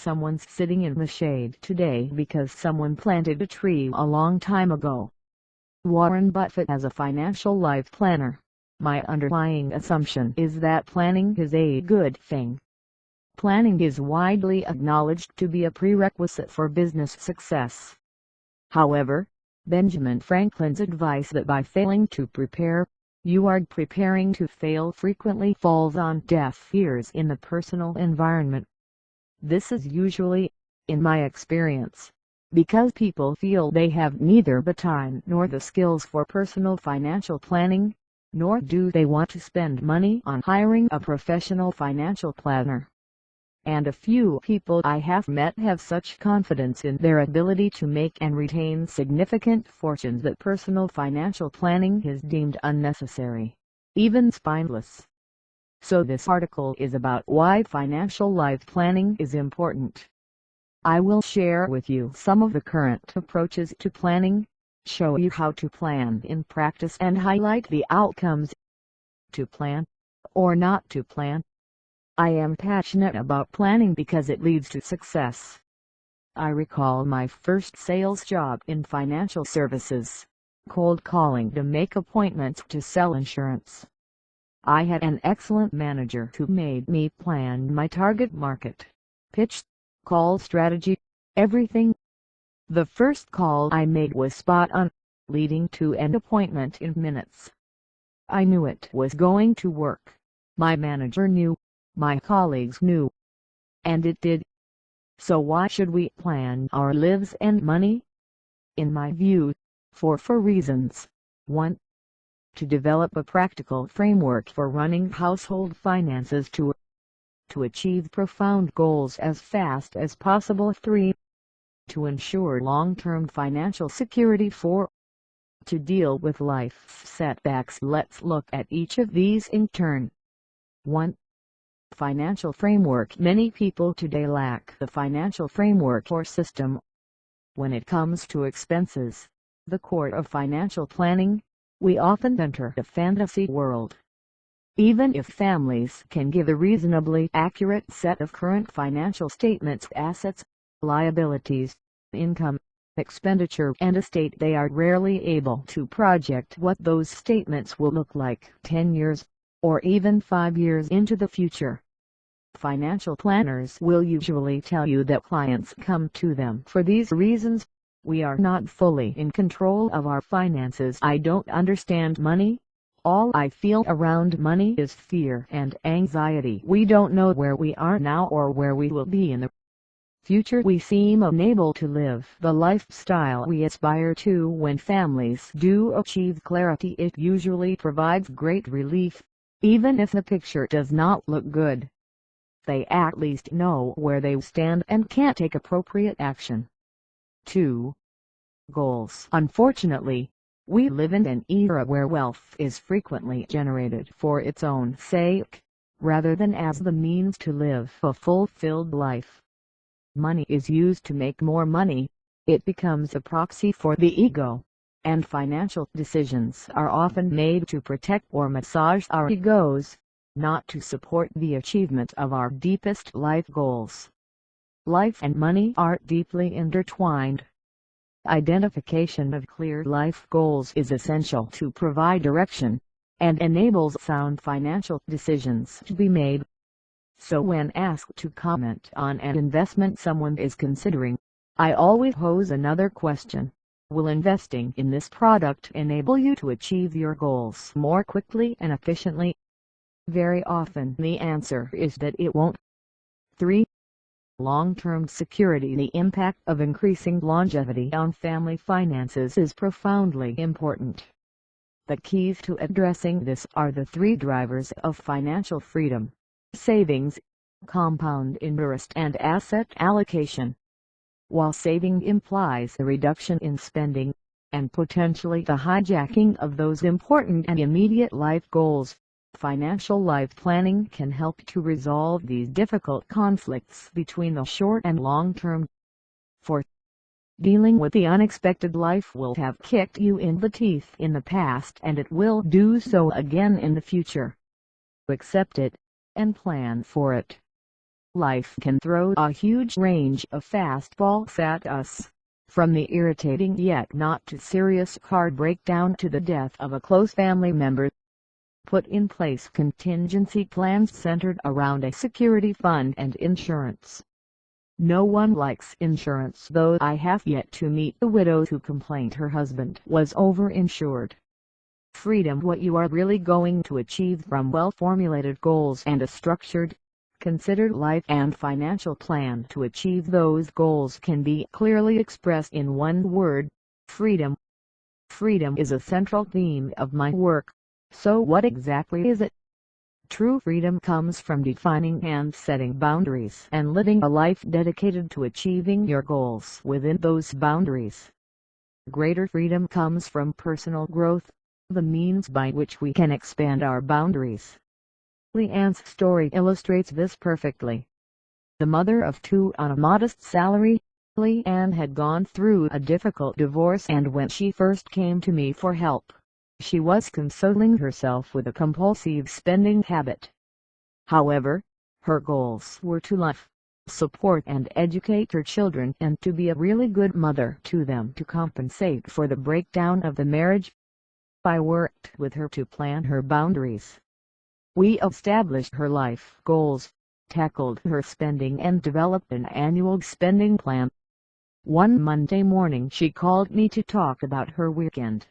someone's sitting in the shade today because someone planted a tree a long time ago. Warren Buffett as a financial life planner. My underlying assumption is that planning is a good thing. Planning is widely acknowledged to be a prerequisite for business success. However, Benjamin Franklin's advice that by failing to prepare, you are preparing to fail frequently falls on deaf ears in the personal environment. This is usually, in my experience, because people feel they have neither the time nor the skills for personal financial planning, nor do they want to spend money on hiring a professional financial planner. And a few people I have met have such confidence in their ability to make and retain significant fortunes that personal financial planning is deemed unnecessary, even spineless. So this article is about why financial life planning is important. I will share with you some of the current approaches to planning, show you how to plan in practice and highlight the outcomes. To plan, or not to plan. I am passionate about planning because it leads to success. I recall my first sales job in financial services, cold calling to make appointments to sell insurance. I had an excellent manager who made me plan my target market, pitch, call strategy, everything. The first call I made was spot on, leading to an appointment in minutes. I knew it was going to work. My manager knew. My colleagues knew. And it did. So why should we plan our lives and money? In my view, for four reasons. 1. To develop a practical framework for running household finances to achieve profound goals as fast as possible. 3. To ensure long-term financial security. 4. To deal with life's setbacks. Let's look at each of these in turn. 1. Financial framework. Many people today lack the financial framework or system. When it comes to expenses, the core of financial planning, we often enter a fantasy world. Even if families can give a reasonably accurate set of current financial statements, assets, liabilities, income, expenditure and estate, they are rarely able to project what those statements will look like 10 years, or even 5 years into the future. Financial planners will usually tell you that clients come to them for these reasons. We are not fully in control of our finances. I don't understand money. All I feel around money is fear and anxiety. We don't know where we are now or where we will be in the future. We seem unable to live the lifestyle we aspire to. When families do achieve clarity, it usually provides great relief, even if the picture does not look good. They at least know where they stand and can take appropriate action. 2. Goals. Unfortunately, we live in an era where wealth is frequently generated for its own sake, rather than as the means to live a fulfilled life. Money is used to make more money. It becomes a proxy for the ego, and financial decisions are often made to protect or massage our egos, not to support the achievement of our deepest life goals. Life and money are deeply intertwined. Identification of clear life goals is essential to provide direction, and enables sound financial decisions to be made. So when asked to comment on an investment someone is considering, I always pose another question. Will investing in this product enable you to achieve your goals more quickly and efficiently? Very often the answer is that it won't. 3. Long-term security. The impact of increasing longevity on family finances is profoundly important. The keys to addressing this are the 3 drivers of financial freedom: savings, compound interest and asset allocation. While saving implies a reduction in spending, and potentially the hijacking of those important and immediate life goals, financial life planning can help to resolve these difficult conflicts between the short and long term. 4. Dealing with the unexpected. Life will have kicked you in the teeth in the past and it will do so again in the future. Accept it, and plan for it. Life can throw a huge range of fastballs at us, from the irritating yet not too serious car breakdown to the death of a close family member. Put in place contingency plans centered around a security fund and insurance. No one likes insurance, though I have yet to meet the widow who complained her husband was overinsured. Freedom: what you are really going to achieve from well-formulated goals and a structured, considered life and financial plan to achieve those goals can be clearly expressed in one word: freedom. Freedom is a central theme of my work. So what exactly is it? True freedom comes from defining and setting boundaries and living a life dedicated to achieving your goals within those boundaries. Greater freedom comes from personal growth, the means by which we can expand our boundaries. Leanne's story illustrates this perfectly. The mother of two on a modest salary, Leanne had gone through a difficult divorce, and when she first came to me for help, she was consoling herself with a compulsive spending habit. However, her goals were to love, support and educate her children, and to be a really good mother to them to compensate for the breakdown of the marriage. I worked with her to plan her boundaries. We established her life goals, tackled her spending, and developed an annual spending plan. One Monday morning she called me to talk about her weekend.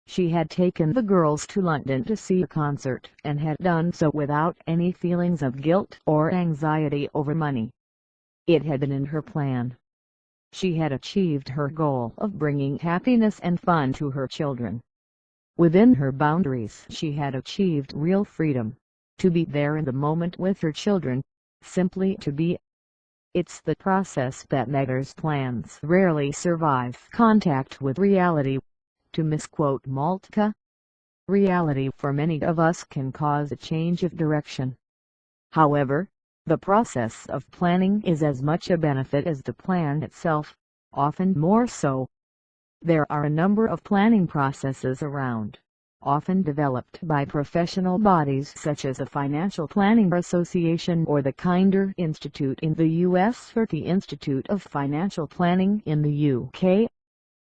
She had taken the girls to London to see a concert, and had done so without any feelings of guilt or anxiety over money. It had been in her plan. She had achieved her goal of bringing happiness and fun to her children. Within her boundaries she had achieved real freedom, to be there in the moment with her children, simply to be. It's the process that matters. Plans rarely survive contact with reality. To misquote Maltka, reality for many of us can cause a change of direction. However, the process of planning is as much a benefit as the plan itself, often more so. There are a number of planning processes around, often developed by professional bodies such as the Financial Planning Association or the Kinder Institute in the US or the Institute of Financial Planning in the UK.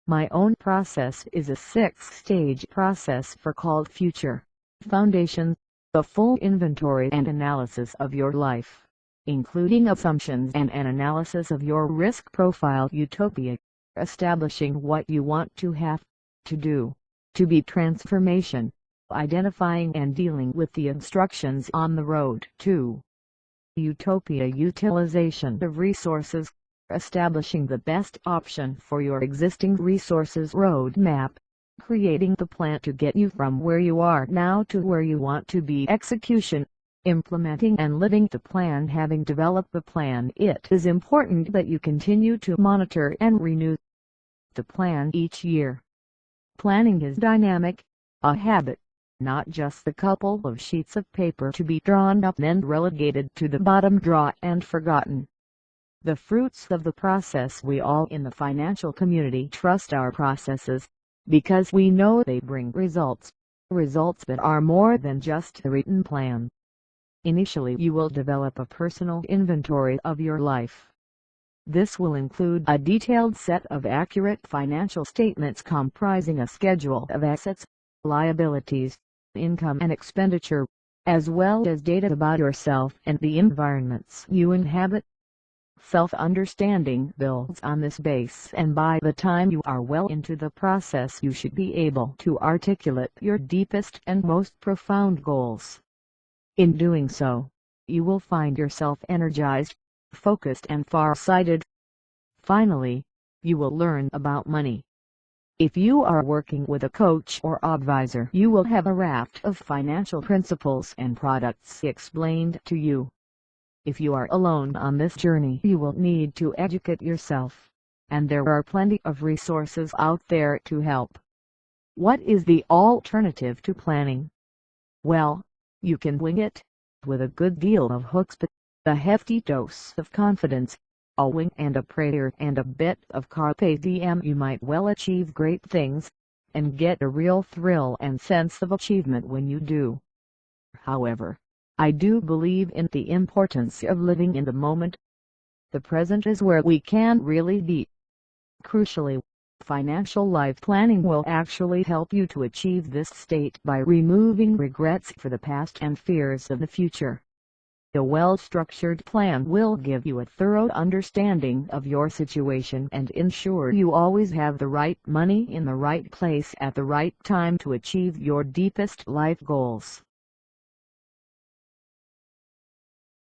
My own process is a 6-stage process called Future Foundation, a full inventory and analysis of your life, including assumptions and an analysis of your risk profile. Utopia, establishing what you want to have, to do, to be. Transformation, identifying and dealing with the instructions on the road to Utopia. Utilization of resources, establishing the best option for your existing resources. Roadmap, creating the plan to get you from where you are now to where you want to be. Execution, implementing and living the plan. Having developed the plan, it is important that you continue to monitor and renew the plan each year. Planning is dynamic, a habit, not just the couple of sheets of paper to be drawn up and relegated to the bottom drawer and forgotten. The fruits of the process. We all in the financial community trust our processes, because we know they bring results that are more than just a written plan. Initially you will develop a personal inventory of your life. This will include a detailed set of accurate financial statements comprising a schedule of assets, liabilities, income and expenditure, as well as data about yourself and the environments you inhabit. Self-understanding builds on this base, and by the time you are well into the process you should be able to articulate your deepest and most profound goals. In doing so, you will find yourself energized, focused and far-sighted. Finally, you will learn about money. If you are working with a coach or advisor, you will have a raft of financial principles and products explained to you. If you are alone on this journey, you will need to educate yourself, and there are plenty of resources out there to help. What is the alternative to planning? Well, you can wing it, with a good deal of chutzpah, a hefty dose of confidence, a wing and a prayer and a bit of carpe diem. You might well achieve great things, and get a real thrill and sense of achievement when you do. However, I do believe in the importance of living in the moment. The present is where we can really be. Crucially, financial life planning will actually help you to achieve this state by removing regrets for the past and fears of the future. A well-structured plan will give you a thorough understanding of your situation and ensure you always have the right money in the right place at the right time to achieve your deepest life goals.